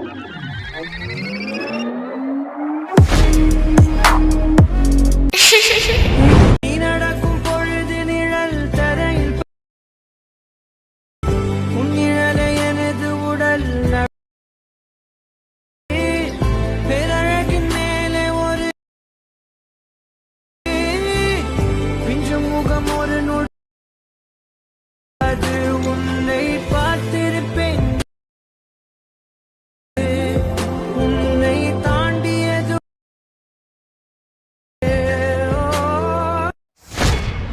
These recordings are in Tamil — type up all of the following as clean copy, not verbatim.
நீ நடக்கும் பொழுது நிழல் தரையில் உன் நிழலை எனது உடல் பேரழகின் மேலே ஒரு பிஞ்சும் முகம் ஒரு நொடி அது உன்னை பார்த்திருப்பேன் உன்னை தாண்டியது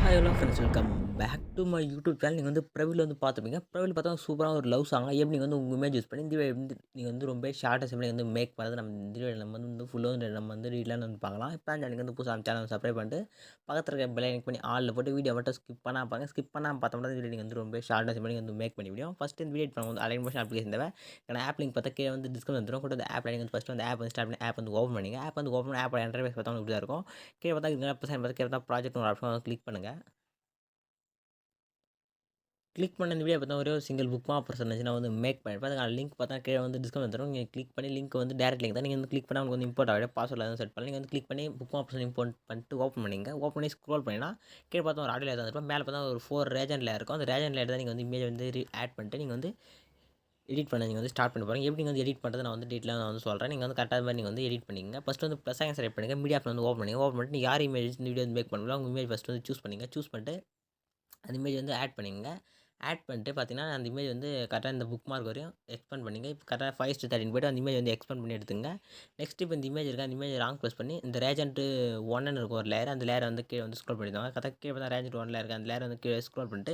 hi hello friends, welcome back to my YouTube channel. நீங்கள் வந்து பிரவில் வந்து பார்த்துப்பீங்க. பிரவில் பார்த்தா சூப்பராக ஒரு லவ் சாங்காக எப்படி நீங்கள் வந்து உங்கள் இமேஜ் யூஸ் பண்ணி இந்த வந்து நீங்கள் வந்து ரொம்ப ஷார்ட்டாக எப்படி வந்து மேக் பண்ணுறது நம்ம இந்த நம்ம வந்து ஃபுல்லாக வந்து நம்ம வந்து ரீலான்னு வந்து பார்க்கலாம். இப்போ நீங்கள் வந்து புதுசாக சேனல் சப்ஸ்கிரைப் பண்ணிட்டு பக்கத்தில் இருக்க பெல் ஐக்கன் பண்ணி ஆளில் போட்டு வீடியோ மட்டும் ஸ்கிப் பண்ணால் பாருங்க. ஸ்கிப் பண்ணால் பார்த்தோம்னா வீடியோ நீங்கள் வந்து ரொம்ப ஷார்ட்டாக பண்ணி வந்து மேக் பண்ணி முடியும். ஃபஸ்ட்டு இந்த வீடியோ பண்ணுவோம் அலைன் மோஷன் அப்ளிகேஷன் தேவை. ஏன்னா ஆப் லிங்க் பார்த்தா கீழே வந்து டிஸ்கவுண்ட் வந்துடும். கூட ஆப் நீங்கள் வந்து ஃபஸ்ட்டு வந்து ஆப் வந்து ஸ்டார்ட் பண்ணி ஆப் வந்து ஓப்பன் பண்ணிங்க. ஆப் வந்து ஓப்பன் பண்ணி ஆப்போட இன்டர்ஃபேஸ் பார்த்தா இப்படி தான் இருக்கும். கீழே பார்த்தா கீழே பார்த்தா ப்ராஜெக்ட் ஒரு ஆப்ஷன் வந்து கிளிக் பண்ணுங்கள். கிளிக் பண்ண இந்த வீடியோ பார்த்தா ஒரே ஒரு சிங்கிள் புக் ஆஃபர் இருந்துச்சுன்னா வந்து மேக் பண்ணிப்பேன். அதுக்கான லிங்க் பார்த்தா கீழே வந்து டிஸ்கவுண்ட் வந்துடும். நீங்கள் கிளிக் பண்ணி லிங்க் வந்து டேரக்ட் லிங்க் தான் நீங்கள் வந்து கிளிக் பண்ணால் உங்களுக்கு வந்து இம்போர்ட் ஆகிடும். பாஸ்வேர்டில் வந்து செட் பண்ணி நீங்கள் வந்து கிளிக் பண்ணி புக் ஆப்ஷன் இம்போர்ட் பண்ணிட்டு ஓப்பன் பண்ணிங்க. ஓப்பன் பண்ணி ஸ்க்ரோல் பண்ணினா கீழே பார்த்தா ஒரு ஆடியோ லேயர் வந்துருப்போம். மேலே பார்த்தா ஒரு 4 ரேஜன் லேயர் இருக்கும். அந்த ரேஜன் லேயர் தான் நீங்கள் வந்து இமேஜ் வந்து ஆட் பண்ணிட்டு நீங்கள் வந்து எடிட் பண்ண நீங்கள் வந்து ஸ்டார்ட் பண்ணி பாருங்கள். எப்படி நீங்கள் வந்து எடிட் பண்ணுறது நான் வந்து டீட்டெயிலாக நான் வந்து சொல்கிறேன். நீங்கள் வந்து கரெக்டாக மாதிரி நீங்கள் வந்து எடிட் பண்ணிங்க. ஃபஸ்ட்டு வந்து ப்ளஸ் ஐக்கன் செலக்ட் பண்ணுங்கள். மீடியா வந்து ஓப்பன் பண்ணிங்க. ஓப்பன் பண்ணிட்டு யார் இமேஜ் இந்த வீடியோ வந்து மேக் பண்ணுங்களோ உங்கள் இமேஜ் ஃபஸ்ட்டு வந்து சூஸ் பண்ணிங்க. சூஸ் பண்ணிட்டு அந்த இமேஜ் வந்து ஆட் பண்ணிங்க. ஆட் பண்ணிட்டு பார்த்தீங்கன்னா அந்த இமேஜ் வந்து கரெக்டாக இந்த புக் மார்க் வரையும் எக்ஸ்பெண்ட் பண்ணிங்க. இப்போ கரெக்டாக 5:13 போய்ட்டு அந்த இமேஜ் வந்து எக்ஸ்பெண்ட் பண்ணி எடுத்துங்க. நெக்ஸ்ட் இப்போ இந்த இமேஜ் இருக்குது. அந்த இமேஜ் லாங் ப்ரெஸ் பண்ணி இந்த ரேஜென்ட் 1ன்னு இருக்கும் ஒரு லேயர். அந்த லேயரை வந்து கீழே வந்து ஸ்க்ரோல் பண்ணிடுவாங்க. கரெக்டாக கீழே தான் ரேஜென்ட் 1 இருக்குது. அந்த லேயர் வந்து கீழே ஸ்க்ரோல் பண்ணிட்டு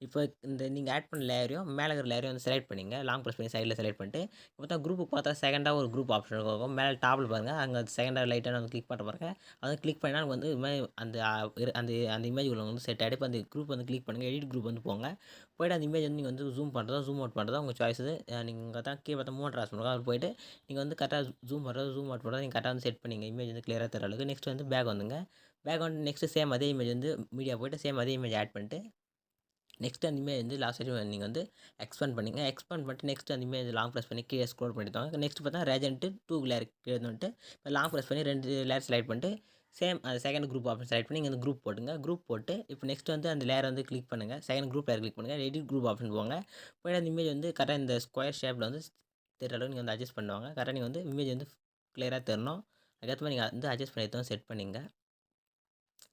இப்போ இந்த நீங்கள் ஆட் பண்ண லேயரையும் மேலே இருக்கிற லேயரையும் வந்து செலக்ட் பண்ணிங்க. லாங் ப்ரெஸ் பண்ணி சைடில் செலக்ட் பண்ணிட்டு இப்போ தான் குரூப் பார்த்தா செகண்டாக ஒரு குரூப் ஆப்ஷன் இருக்கும். மேலே டாப்பில் பாருங்கள். அங்கே செகண்டாக லைட்டாக வந்து கிளிக் பண்ணுற பாருங்க. அதை கிளிக் பண்ணால் வந்து அந்த அந்த அந்த இமேஜ் உள்ள வந்து செட் ஆகிடும். இப்போ அந்த குரூப் வந்து கிளிக் பண்ணுங்கள். எடிட் குரூப் வந்து போங்க. போய்ட்டு அந்த இமேஜ் வந்து நீங்கள் வந்து ஜூம் பண்ணுறதா ஜூம் அவுட் பண்ணுறதா உங்கள் சாய்ஸ். நீங்கள் தான் கீழே பார்த்தா மூணு ட்ராஸ் பண்ணுங்க. அது போய்ட்டு நீங்கள் வந்து கரெக்டாக ஜூம் பண்ணுறது ஜூம் அவுட் பண்ணுறது நீங்கள் கரெக்டாக வந்து செட் பண்ணிங்க. இமேஜ் வந்து கிளியராக தர அளவுக்கு. நெக்ஸ்ட் வந்து பேக் வந்துங்க. பேக் வந்து நெக்ஸ்ட்டு சேம் அதே இமேஜ் வந்து மீடியா போய்ட்டு சேம் அதே இமேஜ் ஆட் பண்ணிட்டு நெக்ஸ்ட் அந்த இமேஜ் வந்து லாஸ்ட் டைம் நீங்கள் வந்து எக்ஸ்பெண்ட் பண்ணிங்க. எக்ஸ்பெண்ட் பண்ணிட்டு நெக்ஸ்ட் அந்த இமேஜ் லாங் ப்ரெஸ் பண்ணி கீழே ஸ்க்ரோல் பண்ணிட்டாங்க. நெக்ஸ்ட் பார்த்தா ரேஜென்ட் 2 லேயர் கீழே வந்துட்டு இப்போ லாங் ப்ரெஸ் பண்ணி 2 லேயர் செலக்ட் பண்ணிட்டு சேம் அந்த செகண்ட் குரூப் ஆப்ஷன் செலக்ட் பண்ணி இங்கே வந்து குரூப் போட்டுங்க. குரூப் போட்டு இப்போ நெக்ஸ்ட் வந்து அந்த லேயர் வந்து கிளிக் பண்ணுங்கள். செகண்ட் குரூப் லேயர் கிளிக் பண்ணுங்கள். எடிட் குரூப் ஆப்ஷன் போங்க. போய்ட்டு அந்த இமேஜ் வந்து கரெக்டாக இந்த ஸ்கொயர் ஷேப்பில் வந்து தெரியற அளவுக்கு நீங்கள் வந்து அட்ஜஸ்ட் பண்ணுவாங்க. கரெக்டாக நீங்கள் வந்து இமேஜ் வந்து கிளியராக தரணும். அதுக்கேற்ற மாதிரி நீங்கள் வந்து அட்ஜஸ்ட் பண்ணி செட் பண்ணிங்க.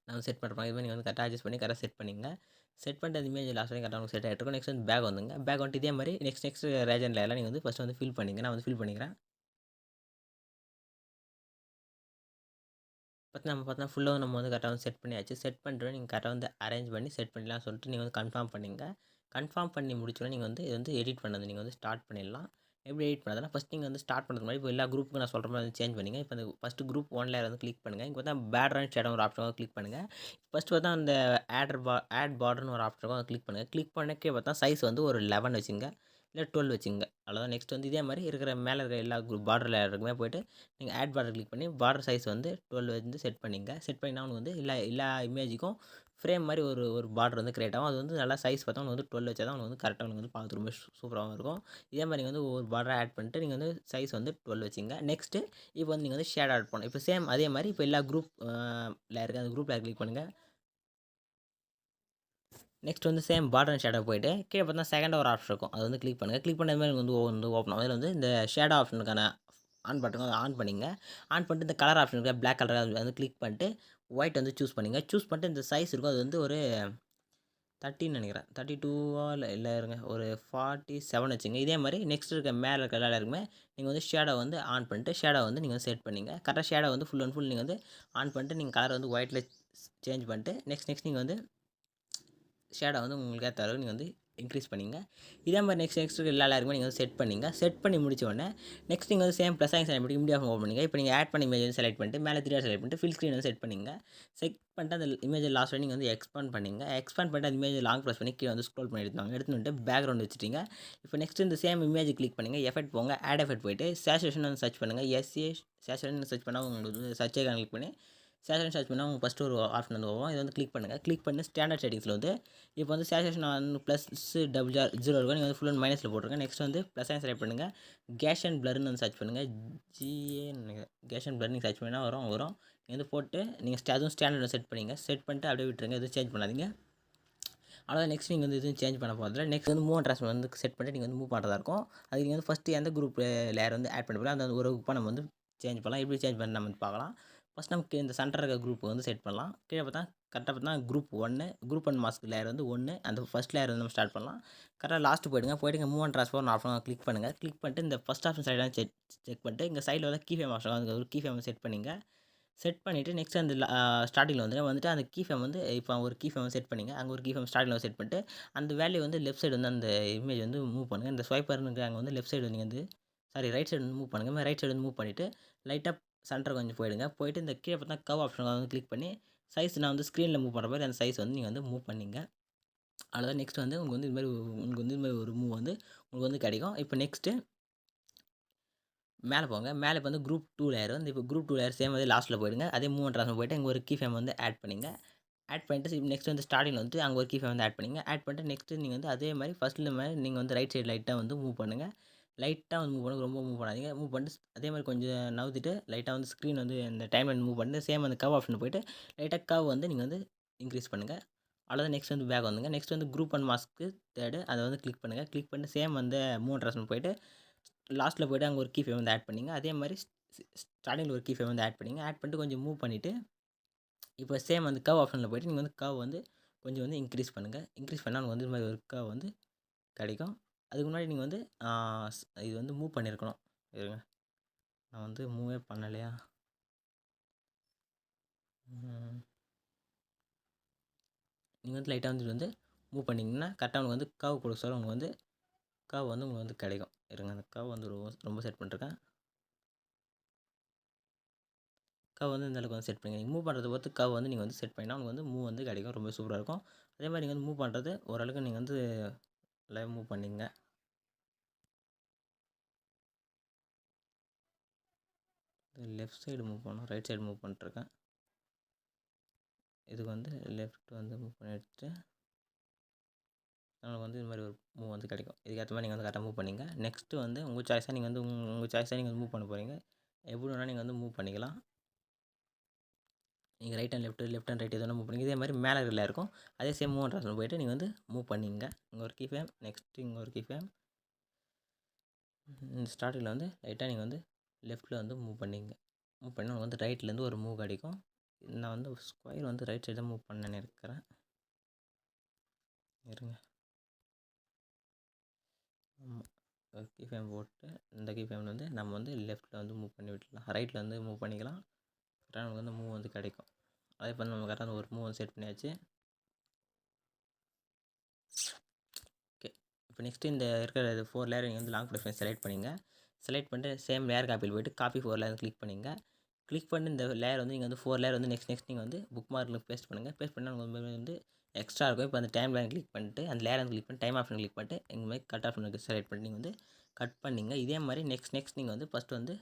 நான் செட் பண்ணுறேன். இதுமாதிரி நீங்கள் வந்து கரெக்டாக அட்ஜஸ்ட் பண்ணி கரெக்டாக செட் பண்ணிங்க. செட் பண்ணிட்டு அந்த இமேஜ் லாஸ்ட் வரைக்கும் கரெக்டாக உங்களுக்கு செட் ஆகிட்டு இருக்கும். நெக்ஸ்ட் வந்து பேக் வந்துங்க. பேக் வந்துட்டு இதே மாதிரி நெக்ஸ்ட் ரேஜன் லேயர்லாம் நீங்கள் வந்து ஃபஸ்ட்டு வந்து ஃபில் பண்ணிங்க. நான் வந்து ஃபில் பண்ணிக்கிறேன். நம்ம பார்த்தா ஃபுல்லாக நம்ம வந்து கரெக்டாக வந்து செட் பண்ணியாச்சு. செட் பண்ணிட்டு நீங்கள் கரெக்டாக வந்து அரேஞ்ச் பண்ணி செட் பண்ணிடலாம் சொல்லிட்டு நீங்கள் வந்து கன்ஃபார்ம் பண்ணிங்க. கன்ஃபார்ம் பண்ணி முடிச்சோடனே நீங்கள் வந்து இது வந்து எடிட் பண்ணது நீங்கள் வந்து ஸ்டார்ட் பண்ணிடலாம். எப்படி எடிட் பண்ணதுன்னா ஃபஸ்ட் நீங்கள் வந்து ஸ்டார்ட் பண்ணுறது மாதிரி இப்போ எல்லா குரூப்புக்கு நான் சொல்கிற மாதிரி வந்து சேஞ்ச் பண்ணிங்க. இப்போ அந்த ஃபஸ்ட்டு குரூப் 1 லேயர் வந்து கிளிக் பண்ணுங்கள். இங்கே பார்த்தா பேக்ரவுண்ட் ஷேடோ ஒரு ஆப்ஷன் கிளிக் பண்ணுங்கள். ஃபஸ்ட்டு பார்த்தா அந்த ஆட் பார்டர்னு ஒரு ஆப்ஷன் அதை கிளிக் பண்ணுங்கள். கிளிக் பண்ணக்கே பார்த்தா சைஸ் வந்து ஒரு 11 வச்சுங்க. இல்லை 12 வச்சுங்க. அவ்வளோதான். நெக்ஸ்ட் வந்து இதே மாதிரி இருக்கிற மேலே இருக்கிற எல்லா குரூப் பார்டர் லேயருக்குமே போய்ட்டு நீங்கள் ஆட் பார்டர் கிளிக் பண்ணி பார்டர் சைஸ் வந்து 12 வந்து செட் பண்ணிங்க. செட் பண்ணினா உங்களுக்கு வந்து எல்லா இமேஜுக்கும் ஃப்ரேம் மாதிரி ஒரு பார்டர் வந்து கிரியேட் ஆகும். அது வந்து நல்லா சைஸ் பார்த்தா உங்களுக்கு வந்து 12 வச்சா தான் உங்களுக்கு வந்து கரெக்டாக உங்களுக்கு வந்து பார்த்து ரொம்ப சூப்பராகவும் இருக்கும். இதே மாதிரி நீங்கள் வந்து ஒவ்வொரு பார்டரை ஆட் பண்ணிட்டு நீங்கள் வந்து சைஸ் வந்து 12 வச்சுங்க. நெக்ஸ்ட்டு இப்போ வந்து நீங்கள் வந்து ஷேட் ஆட் பண்ணணும். இப்போ சேம் அதே மாதிரி இப்போ எல்லா குரூப் லேயருக்கு அந்த குரூப் லேயர் கிளிக் பண்ணுங்கள். நெக்ஸ்ட் வந்து சேம் பார்டர் அண்ட் ஷேடோ போய்ட்டு கீழே பார்த்தா செகண்டாக ஒரு ஆப்ஷன் இருக்கும். அது வந்து கிளிக் பண்ணுங்கள். கிளிக் பண்ண மாதிரி வந்து ஓப்பன் ஆகும். அதில் வந்து இந்த ஷேடோ ஆப்ஷனுக்கான ஆன் பட்டன் அதை ஆன் பண்ணிங்க. ஆன் பண்ணிட்டு இந்த கலர் ஆப்ஷன் இருக்குது பிளாக் கலர் அது வந்து கிளிக் பண்ணிட்டு ஒயிட் வந்து சூஸ் பண்ணிங்க. சூஸ் பண்ணிட்டு இந்த சைஸ் இருக்கும் அது வந்து ஒரு 30ன்னு நினைக்கிறேன். 32வா இல்லை இருங்க ஒரு 47 வச்சுங்க. இதே மாதிரி நெக்ஸ்ட் இருக்க மேலே இருக்க எல்லா இருக்குமே நீங்கள் வந்து ஷேடோ வந்து ஆன் பண்ணிட்டு ஷேடோ வந்து நீங்கள் செட் பண்ணிங்க. கரெக்டாக ஷேடோ வந்து ஃபுல் அண்ட் ஃபுல் நீங்கள் வந்து ஆன் பண்ணிட்டு நீங்கள் கலர் வந்து ஒயிட்டில் சேஞ்ச் பண்ணிட்டு நெக்ஸ்ட் நீங்கள் வந்து ஷேடோ வந்து உங்களுக்கு ஏற்ற அளவுக்கு நீங்கள் வந்து இன்க்ரீஸ் பண்ணிங்க. இதே மாதிரி நெக்ஸ்ட் எல்லா லேயருக்குமே நீங்கள் வந்து செட் பண்ணிங்க. செட் பண்ணி முடிச்ச உடனே நெக்ஸ்ட் நீங்கள் வந்து சேம் ப்ளஸ் ஐக்கன் செலக்ட் பண்ணி மீடியா ஓப்பன் பண்ணிங்க. இப்போ நீங்கள் ஆட் பண்ண இமேஜ் வந்து செலக்ட் பண்ணிட்டு மேலே 3 செலக்ட் பண்ணிட்டு ஃபில் ஸ்க்ரீன் வந்து செட் பண்ணிங்க. செட் பண்ணிட்டு அந்த இமேஜ் லாஸ்ட் வரை நீங்கள் வந்து எக்ஸ்பேண்ட் பண்ணிங்க. எக்ஸ்பேண்ட் பண்ணிட்டு அந்த இமேஜ் லாங் ப்ரெஸ் பண்ணி கீழே வந்து ஸ்க்ரோல் பண்ணி எடுத்துட்டு பேக்ரவுண்ட் வச்சுட்டீங்க. இப்போ நெக்ஸ்ட் இந்த சேம் இமேஜ் கிளிக் பண்ணுங்கள். எஃபெக்ட் போங்க. ஆட் எஃபெக்ட் போய்ட்டு சேச்சுரேஷன் வந்து சர்ச் பண்ணுங்கள். சேச்சுரேஷன் சர்ச் பண்ணால் உங்களுக்கு சர்ச் ஐக்கான் கிளிக் பண்ணி சேச்சுரேஷன் சர்ச் பண்ணால் உங்களுக்கு ஃபஸ்ட்டு ஒரு ஆப்ஷன் வந்து வரும். இதை வந்து கிளிக் பண்ணுங்கள். கிளிக் பண்ணி ஸ்டாண்டர்ட் செட்டிங்ஸில் வந்து இப்போ வந்து சேச்சுரேஷன் வந்து +0 இருக்கும். நீங்கள் வந்து ஃபுல் அண்ட் மைனஸில் போட்டுருங்க. நெக்ஸ்ட் வந்து ப்ளஸ் செலக்ட் பண்ணுங்கள். கேஷன் பிளர்னு வந்து சர்ச் பண்ணுங்கள். கேஷன் பிளர் நீங்கள் சர்ச் பண்ணினா வரும். நீங்கள் வந்து போட்டு நீங்கள் அதுவும் ஸ்டாண்டர்ட் செட் பண்ணிங்க. செட் பண்ணிட்டு அப்படியே விட்டுருங்க. எதுவும் சேஞ்ச் பண்ணாதீங்க. அவ்வளோதான். நெக்ஸ்ட் நீங்கள் வந்து எதுவும் சேஞ்ச் பண்ண போகிறதில்ல. நெக்ஸ்ட் வந்து மூவ் ட்ரான்ஸ்ஃபர் வந்து செட் பண்ணிட்டு நீங்கள் வந்து மூவ் பண்ணுறதா இருக்கும். அதுக்கு நீங்கள் வந்து ஃபஸ்ட்டு எந்த குரூப் லேயர் வந்து ஆட் பண்ண போகிறோம் அந்த ஒரு குரூப்பாக நம்ம வந்து சேஞ்ச் பண்ணலாம். எப்படி சேஞ்ச் பண்ணி நம்ம வந்து பார்க்கலாம். ஃபஸ்ட் நமக்கு இந்த சென்டர் இருக்க குரூப் வந்து செட் பண்ணலாம். கீழே பார்த்தா கரெக்டாக பார்த்தா குரூப் 1 மாஸ்க் லேயர் வந்து 1 அந்த ஃபஸ்ட் லேயர் வந்து நம்ம ஸ்டார்ட் பண்ணலாம். கரெக்டாக லாஸ்ட்டு போய்ட்டு move and transfer option click பண்ணுங்கள். கிளிக் பண்ணிட்டு இந்த ஃபஸ்ட் ஆப்ஷன் சைடெலாம் செக் பண்ணிட்டு இங்கே சைடில் வந்து கீ ஃபேம் ஆப்ஷன் அதுக்கு ஒரு கீ ஃபேம் செட் பண்ணிங்க. செட் பண்ணிவிட்டு நெக்ஸ்ட் அந்த ஸ்டார்டிங்கில் வந்துட்டு அந்த கீ ஃபேம் வந்து இப்போ ஒரு கீ ஃபேம் செட் பண்ணிங்க. அங்கே ஒரு கீ ஃபேம் ஸ்டார்டிங்கில் செட் பண்ணிட்டு அந்த வேல்யூ வந்து லெஃப்ட் சைடு வந்து அந்த இமேஜ் வந்து மூவ் பண்ணுங்கள். இந்த ஸ்வைப்பர்னுக்கு அங்கே வந்து லெஃப்ட் சைடு நீங்கள் வந்து ரைட் சைடு வந்து மூவ் பண்ணுங்கள். ரைட் சைடு வந்து மூவ் பண்ணிவிட்டு லைட்டாக சென்டர் கொஞ்சம் போயிடுங்க. போயிட்டு இந்த கீழே பார்த்தா கவ் ஆப்ஷன் வந்து கிளிக் பண்ணி சைஸ் நான் வந்து ஸ்க்ரீனில் மூவ் பண்ணுற மாதிரி அந்த சைஸ் வந்து நீங்கள் வந்து மூவ் பண்ணிங்க. அவ்வளோதான். நெக்ஸ்ட் வந்து உங்களுக்கு வந்து இது மாதிரி ஒரு மூவ் வந்து உங்களுக்கு வந்து கிடைக்கும். இப்போ நெக்ஸ்ட்டு மேலே போங்க. மேலே இப்போ வந்து குரூப் 2 லேயர் வந்து இப்போ குரூப் 2 லேயர் சேம் வந்து லாஸ்ட்டில் போயிடுங்க. அதே மூவ் அண்ட் ட்ரான்ஸ்ஃபர் போயிட்டு அங்கே ஒரு கீ ஃபேம் வந்து ஆட் பண்ணிங்க. ஆட் பண்ணிட்டு நெக்ஸ்ட் வந்து ஸ்டார்டிங்கில் வந்து அங்கே ஒரு கீ ஃபேம் வந்து ஆட் பண்ணிங்க. ஆட் பண்ணிட்டு நெக்ஸ்ட்டு நீங்கள் வந்து அதே மாதிரி ஃபஸ்ட்டில் மாதிரி நீங்கள் வந்து ரைட் சைடு லைட்டாக வந்து மூவ் பண்ணுங்கள். லைட்டாக வந்து மூவ் பண்ணுங்க. ரொம்ப மூவ் பண்ணாதீங்க. மூவ் பண்ணிட்டு அதே மாதிரி கொஞ்சம் நவுத்திட்டு லைட்டாக வந்து ஸ்க்ரீன் வந்து அந்த டைம் லைன் மூவ் பண்ணிட்டு சேம் அந்த கவ் ஆப்ஷன் போயிட்டு லைட்டாக கவ் வந்து நீங்கள் வந்து இன்க்ரீஸ் பண்ணுங்கள். அவ்வளோதான். நெக்ஸ்ட் வந்து பேக் வந்துங்க. நெக்ஸ்ட் வந்து குரூப் 1 மாஸ்க்கு தேர்டு அதை வந்து கிளிக் பண்ணுங்கள். கிளிக் பண்ணிட்டு சேம் வந்து மூவ் அண்ட் ட்ரான்ஸ்ஃபர் போயிட்டு லாஸ்ட்டில் போய்ட்டு அங்கே ஒரு கீ ஃபேம் வந்து ஆட் பண்ணிங்க. அதே மாதிரி ஸ்டார்டிங்கில் ஒரு கீ ஃபேம் வந்து ஆட் பண்ணிங்க. ஆட் பண்ணிட்டு கொஞ்சம் மூவ் பண்ணிவிட்டு இப்போ சேம் அந்த கவ் ஆப்ஷனில் போய்ட்டு நீங்கள் வந்து கவ் வந்து கொஞ்சம் வந்து இன்க்ரீஸ் பண்ணுங்கள். இன்க்ரீஸ் பண்ணால் உங்களுக்கு வந்து இது மாதிரி ஒரு கவ் வந்து கிடைக்கும். அதுக்கு முன்னாடி நீங்கள் வந்து இது வந்து மூவ் பண்ணியிருக்கணும். இருங்க நான் வந்து மூவே பண்ணலையா. நீங்கள் வந்து லைட்டாக வந்து மூவ் பண்ணிங்கன்னா கரெக்டாக உங்களுக்கு வந்து கவ் கொடுக்க சொல்ல உங்களுக்கு வந்து கவ் வந்து உங்களுக்கு வந்து கிடைக்கும். இருங்க அந்த கவ் வந்து ரொம்ப செட் பண்ணிருக்கேன். கவ் வந்து இந்த அளவுக்கு வந்து செட் பண்ணிங்க. நீங்கள் மூவ் பண்ணுறத பொறுத்து கவ் வந்து நீங்கள் வந்து செட் பண்ணினா உங்களுக்கு வந்து மூவ் வந்து கிடைக்கும். ரொம்ப சூப்பராக இருக்கும். அதே மாதிரி நீங்கள் வந்து மூவ் பண்ணுறது ஓரளவுக்கு நீங்கள் வந்து லைவ் மூவ் பண்ணிங்க. லெஃப்ட் சைடு மூவ் பண்ணணும். ரைட் சைடு மூவ் பண்ணிட்டுருக்கேன். இதுக்கு வந்து லெஃப்ட் வந்து மூவ் பண்ணிட்டு நம்மளுக்கு வந்து இது மாதிரி ஒரு மூவ் வந்து கிடைக்கும். இதுக்கேற்ற மாதிரி நீங்கள் வந்து கரெக்டாக மூவ் பண்ணிங்க. நெக்ஸ்ட்டு வந்து உங்கள் சாய்ஸாக நீங்கள் வந்து உங்கள் சாய்ஸாக நீங்கள் வந்து மூவ் பண்ண போகிறீங்க. எப்படி வேணால் நீங்கள் வந்து மூவ் பண்ணிக்கலாம். நீங்கள் right and left and right எதுவும் மூவ் பண்ணிங்க. இதே மாதிரி மேலே இருக்கிற இருக்கும். அதே சேம் மூவ் அண்ட் ட்ரான்ஸ்ஃபர் போய்ட்டு நீங்கள் வந்து மூவ் பண்ணிங்க. இங்கே ஒரு கீ ஃபேம் நெக்ஸ்ட்டு இங்கே ஒரு கீ ஃபேம் இந்த ஸ்டார்டிங்கில் வந்து லைட்டாக நீங்கள் வந்து லெஃப்ட்டில் வந்து மூவ் பண்ணிங்க. மூவ் பண்ணால் உங்களுக்கு வந்து ரைட்லேருந்து ஒரு மூவ் கிடைக்கும். நான் வந்து ஸ்கொயர் வந்து ரைட் சைடு தான் மூவ் பண்ணேன்னு இருக்கிறேன். இருங்க ஆமாம் கீ ஃபேம் போட்டு இந்த கீ ஃபேமில் வந்து நம்ம வந்து லெஃப்ட்டில் வந்து மூவ் பண்ணி விட்டுலாம். ரைட்டில் வந்து மூவ் பண்ணிக்கலாம். கரெக்டாக நமக்கு வந்து மூவ் வந்து கிடைக்கும். அதே பண்ணி நம்ம கரெக்டாக ஒரு மூவ் வந்து செட் பண்ணியாச்சு. ஓகே இப்போ நெக்ஸ்ட்டு இந்த இருக்கிற 4 லேயர் நீங்கள் வந்து லாங் ப்ரெஃபரன்ஸ் செலக்ட் பண்ணிங்க. செலக்ட் பண்ணிட்டு சேம் லேயர் காப்பியில் போய்ட்டு காப்பி 4 லேயர் கிளிக் பண்ணிங்க. கிளிக் பண்ணி இந்த லேயர் வந்து நீங்கள் வந்து 4 லேயர் வந்து நெக்ஸ்ட் நீங்கள் வந்து புக் மார்க்கில் பேஸ்ட் பண்ணுங்கள். பேஸ்ட் பண்ணால் உங்களுக்கு வந்து எக்ஸ்ட்ரா இருக்கும். இப்போ அந்த டைம் லைன் கிளிக் பண்ணிட்டு அந்த லேயர் வந்து கிளிக் பண்ணி டைம் ஆப்ஷன் கிளிக் பண்ணிட்டு எங்கள் மாதிரி கட் ஆப்ஷனுக்கு செலக்ட் பண்ணி நீங்கள் வந்து கட் பண்ணிங்க. இதே மாதிரி நெக்ஸ்ட் நீங்கள் வந்து ஃபஸ்ட்டு வந்து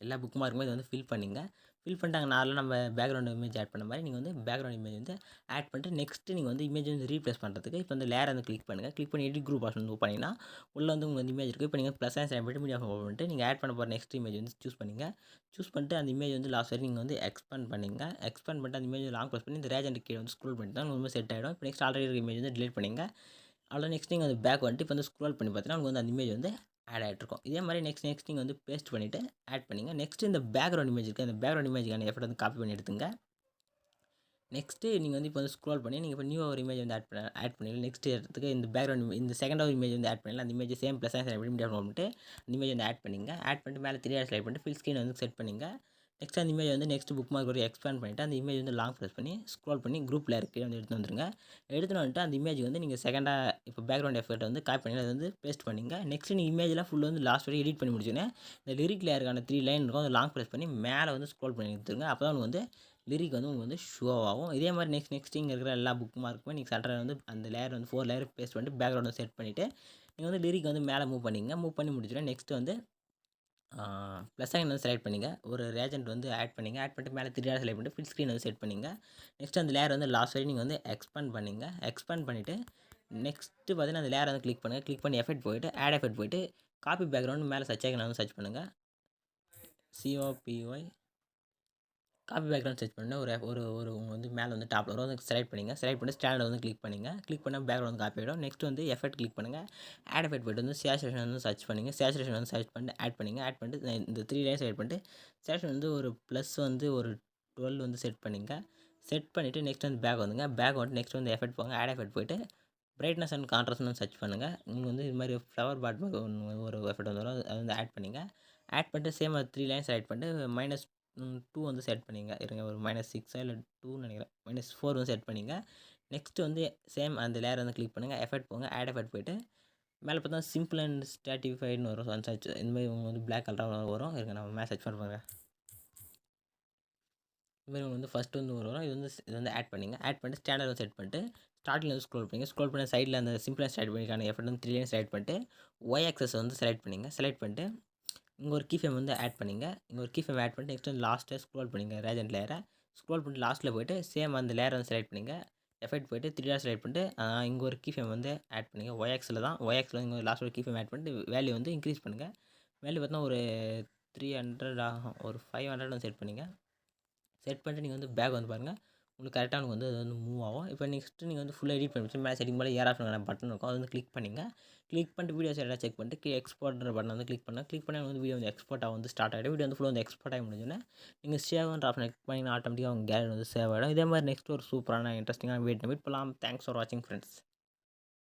எல்லா புக் மார்க்குமே இது வந்து ஃபில் பண்ணிங்க. ஃபில் பண்ணிட்டாங்க நார்மலாக நம்ம பேக்ரவுண்ட் இமேஜ் ஆட் பண்ண மாதிரி நீங்கள் வந்து பேக்ரவுண்ட் இமேஜ் வந்து ஆட் பண்ணிட்டு நெக்ஸ்ட்டு நீங்கள் வந்து இமேஜ் வந்து ரீப்ளேஸ் பண்ணுறதுக்கு இப்போ இந்த லேயர் வந்து கிளிக் பண்ணுங்கள். கிளிக் பண்ணி எடிட் குரூப் ஆப்ஷன் மூவ் பண்ணிங்கன்னா உள்ளே வந்து உங்களுக்கு வந்து இமேஜ் இருக்குது. இப்போ நீங்கள் ப்ளஸ் சைன் பண்ணிட்டு மீடியா ஓப்பன் பண்ணிட்டு நீங்கள் ஆட் பண்ண போகிற நெக்ஸ்ட் இமேஜ் வந்து சூஸ் பண்ணிங்க. சூஸ் பண்ணிட்டு அந்த இமேஜ் வந்து லாஸ்ட் வரைக்கும் நீங்கள் வந்து எக்ஸ்பேண்ட் பண்ணிங்க. எக்ஸ்பேண்ட் பண்ணிட்டு அந்த இமேஜ் லாங் ப்ரெஸ் பண்ணி இந்த ரேஜ் அண்ட் கீழே வந்து ஸ்க்ரோல் பண்ணிட்டு தான் உங்களுக்கு செட் ஆகிடும். இப்போ நெக்ஸ்ட் ஆல்ரெடி இருக்க இமேஜ் வந்து டிலீட் பண்ணிங்க. அவ்வளோ நெக்ஸ்ட் நீங்கள் வந்து பேக் வந்துட்டு இப்போ வந்து ஸ்க்ரோல் பண்ணி பார்த்தீங்கன்னா உங்களுக்கு வந்து அந்த இமேஜ் வந்து ஆட் ஆகிட்ருக்கும். இதே மாதிரி நெக்ஸ்ட் நீங்கள் வந்து பேஸ்ட் பண்ணிவிட்டு ஆட் பண்ணிங்க. நெக்ஸ்ட்டு இந்த பேக்ரவுண்ட் இமேஜ் இருக்குது. அந்த பேக்ரவுண்ட் இமேஜுக்கான எஃபர்ட் வந்து காப்பி பண்ணி எடுத்துங்க. நெக்ஸ்ட்டு நீங்கள் வந்து இப்போ வந்து ஸ்க்ரோல் பண்ணி நீங்கள் இப்போ நியூ ஒரு இமேஜ் வந்து ஆட் பண்ணிடலாம். நெக்ஸ்ட் இடத்துக்கு இந்த பேக்ரவுண்ட் இந்த செகண்ட் இமேஜ் வந்து ஆட் பண்ணலாம். அந்த இமேஜ் சேம் ப்ளஸ் மீடியா பண்ணிட்டு அந்த இமேஜ் வந்து ஆட் பண்ணிங்க. ஆட் பண்ணிட்டு மேலே 3 ஸ்லைட் பண்ணிட்டு ஃபில் ஸ்க்ரீன் வந்து செட் பண்ணிங்க. நெக்ஸ்ட் அந்த இமேஜ் வந்து நெக்ஸ்ட் புக் மார்க் ஒரு எக்ஸ்பேண்ட் பண்ணிவிட்டு அந்த இமேஜ் வந்து லாங் ப்ரெஸ் பண்ணி ஸ்க்ரோல் பண்ணி குரூப்பில் இருக்குது வந்து எடுத்து வந்துருங்க. எடுத்துன்னு வந்துட்டு அந்த இமேஜ் வந்து நீங்கள் செகண்டாக இப்போ பேக்ரவுண்ட் எஃபெக்ட் வந்து காப்பி பண்ணி அதை வந்து பேஸ்ட் பண்ணிங்க. நெக்ஸ்ட் நீங்கள் இமேஜெலாம் ஃபுல் வந்து லாஸ்ட் வரைக்கும் எடிட் பண்ணி முடிச்சுங்க. இந்த லிரிக் லேயருக்கான 3 லைன் இருக்கும். அதை லாங் ப்ரெஸ் பண்ணி மேலே வந்து ஸ்க்ரோல் பண்ணி எடுத்துருங்க. அப்போ தான் உங்களுக்கு வந்து லிரிக் வந்து உங்களுக்கு வந்து ஷோ ஆகும். இதே மாதிரி நெக்ஸ்ட் இங்கே இருக்கிற எல்லா புக் மார்க்குமே நீங்கள் சென்டரில் வந்து அந்த லேயர் வந்து 4 லேயர் பேஸ்ட் பண்ணிட்டு பேக்ரவுண்ட் செட் பண்ணிவிட்டு நீங்கள் வந்து லிரிக் வந்து மேலே மூவ் பண்ணிங்க. மூவ் பண்ணி முடிச்சுட்டு நெக்ஸ்ட் வந்து ப்ளஸ் ஐக்கன் வந்து செலக்ட் பண்ணிங்க. ஒரு ரேஜெண்ட் வந்து ஆட் பண்ணிங்க. ஆட் பண்ணிட்டு மேலே 3 டாட் செலக்ட் பண்ணிட்டு ஃபில் ஸ்க்ரீன் வந்து செட் பண்ணிங்க. நெக்ஸ்ட் அந்த லேயர் வந்து லாஸ்ட் வரையும் நீங்கள் வந்து எக்ஸ்பேண்ட் பண்ணிங்க. எக்ஸ்பேண்ட் பண்ணிவிட்டு நெக்ஸ்ட்டு பார்த்தீங்கன்னா அந்த லேயரை வந்து கிளிக் பண்ணுங்கள். கிளிக் பண்ணி எஃபெக்ட் போயிட்டு ஆட் எஃபெக்ட் போயிட்டு காப்பி பேக்ரவுண்ட் மேலே சர்ச் ஐக்கனை வந்து சர்ச் பண்ணுங்கள். COPY காப்பி பேக்ரவுண்ட் சர்ச் பண்ணி ஒரு ஒரு ஒரு உங்க வந்து மேலே வந்து டாப்பில் வரும். வந்து செலக்ட் பண்ணிங்க. செலக்ட் பண்ணி ஸ்டாண்டர்ட் வந்து கிளிக் பண்ணிங்க. கிளிக் பண்ணால் பேக்ரவுண்ட் வந்து காப்பி ஆகிடும். நெக்ஸ்ட் வந்து எஃபெக்ட் கிளிக் பண்ணுங்கள். ஆட் எஃபெக்ட் போய்ட்டு வந்து சேச்சுரேஷன் வந்து சர்ச் பண்ணிங்க. சேச்சுரேஷன் வந்து சர்ச் பண்ணிட்டு ஆட் பண்ணிங்க. ஆட் பண்ணிட்டு இந்த 3 லைன் செலக்ட் பண்ணிட்டு சேச்சுரேஷன் வந்து ஒரு ப்ளஸ் வந்து ஒரு 12 வந்து செட் பண்ணிங்க. செட் பண்ணிவிட்டு நெக்ஸ்ட் வந்து பேக் வந்துங்க. பேக் வந்துட்டு நெக்ஸ்ட் வந்து எஃபெக்ட் போங்க. ஆட் எஃபெக்ட் போய்ட்டு பிரைட்னஸ் அண்ட் கான்ட்ராஸ்ட் வந்து சர்ச் பண்ணுங்கள். உங்களுக்கு வந்து இது மாதிரி ஃப்ளவர் பாட் ஒரு எஃபெக்ட் வந்துடும். அது வந்து ஆட் பண்ணிங்க. ஆட் பண்ணிட்டு சேம் 3 லைன் செலக்ட் பண்ணிட்டு -2 வந்து செட் பண்ணிங்க. இருங்க ஒரு -6 இல்லை 2 நினைக்கிறேன். -4 வந்து செட் பண்ணிங்க. நெக்ஸ்ட்டு வந்து சேம் அந்த லேயர் வந்து கிளிக் பண்ணுங்கள். எஃபெக்ட் போங்க. ஆட் எஃபெக்ட் போய்ட்டு மேலே பார்த்தா சிம்பிள் அண்ட் ஸ்டாட்டிஃபைடுன்னு வரும். சர்ச் இந்த மாதிரி உங்களுக்கு வந்து பிளாக் கலராக வரும். இருங்க நம்ம மேலே சர்ச் பண்ணுறாங்க. இதுமாதிரி உங்களுக்கு வந்து ஃபஸ்ட்டு வந்து வரும். இது வந்து ஆட் பண்ணிங்க. ஆட் பண்ணிட்டு ஸ்டாண்டர்ட் வந்து செட் பண்ணிட்டு ஸ்டார்டிங்கில் வந்து ஸ்க்ரோல் பண்ணிங்க. ஸ்க்ரோல் பண்ணி சைடில் அந்த சிம்பிள் அண்ட் ஸ்டாட்டிஃபைடுக்கான எஃபெக்ட் வந்து 3 லைன் செலக்ட் பண்ணிட்டு ஒய் ஆக்சஸ் வந்து செலக்ட் பண்ணிங்க. செலக்ட் பண்ணிட்டு இங்கே ஒரு கீ ஃப்ரேம் வந்து ஆட் பண்ணிங்க. இங்கே ஒரு கீ ஃப்ரேம் ஆட் பண்ணிட்டு நெக்ஸ்ட் வந்து லாஸ்ட்டாக ஸ்க்ரோல் பண்ணிங்க. ரேஜெண்ட் லேயரை ஸ்க்ரோல் பண்ணிட்டு லாஸ்ட்டில் போய்ட்டு சேம் அந்த லேயரை வந்து செலக்ட் பண்ணிங்க. எஃபெக்ட் போய்ட்டு 3 டாட் செலக்ட் பண்ணிட்டு இங்கே ஒரு கீ ஃப்ரேம் வந்து ஆட் பண்ணிங்க. ஒய்எக்ஸில் தான் ஒய்எக்ஸில் இங்கே லாஸ்ட் ஒரு கீ ஃப்ரேம் ஆட் பண்ணிட்டு வேல்யூ வந்து இன்க்ரீஸ் பண்ணுங்கள். வேல்யூ பார்த்தீங்கன்னா ஒரு 300 ஆகும். ஒரு 500 வந்து செட் பண்ணிங்க. செட் பண்ணிட்டு நீங்கள் வந்து பேக் வந்து பாருங்கள். உங்களுக்கு கரெக்டாக உங்களுக்கு வந்து அது வந்து மூவ் ஆகும். இப்போ நெக்ஸ்ட்டு நீங்கள் வந்து ஃபுல்லாக எடிட் பண்ணி மேலே செட்டிங் மேலே ஏர் ஆப்ஷன் பட்டன் இருக்கும். அது வந்து கிளிக் பண்ணிங்க. கிளிக் பண்ணிட்டு வீடியோஸ் எல்லாம் செக் பண்ணிட்டு எக்ஸ்போர்ட்ன்ற பட்டன் வந்து கிளிக் பண்ணி வந்து வீடியோ வந்து எக்ஸ்போர்ட் ஆக வந்து ஸ்டார்ட் ஆகிடும். வீடியோ வந்து ஃபுல்லாக வந்து எக்ஸ்போர்ட் ஆகி முடிஞ்சோன்னே நீங்கள் சேவ்ன்ற ஆப்ஷன் கிளிக் பண்ணிங்கன்னா ஆட்டோமேட்டிக்காக உங்கள் கேலரி வந்து சேவ் ஆகிடும். இதே மாதிரி நெக்ஸ்ட் ஒரு சூப்பரான இன்ட்ரெஸ்டிங்கான வீடியோ மீட் பண்ணலாம். தேங்க்ஸ் ஃபார் வாட்சிங் ஃப்ரெண்ட்ஸ்.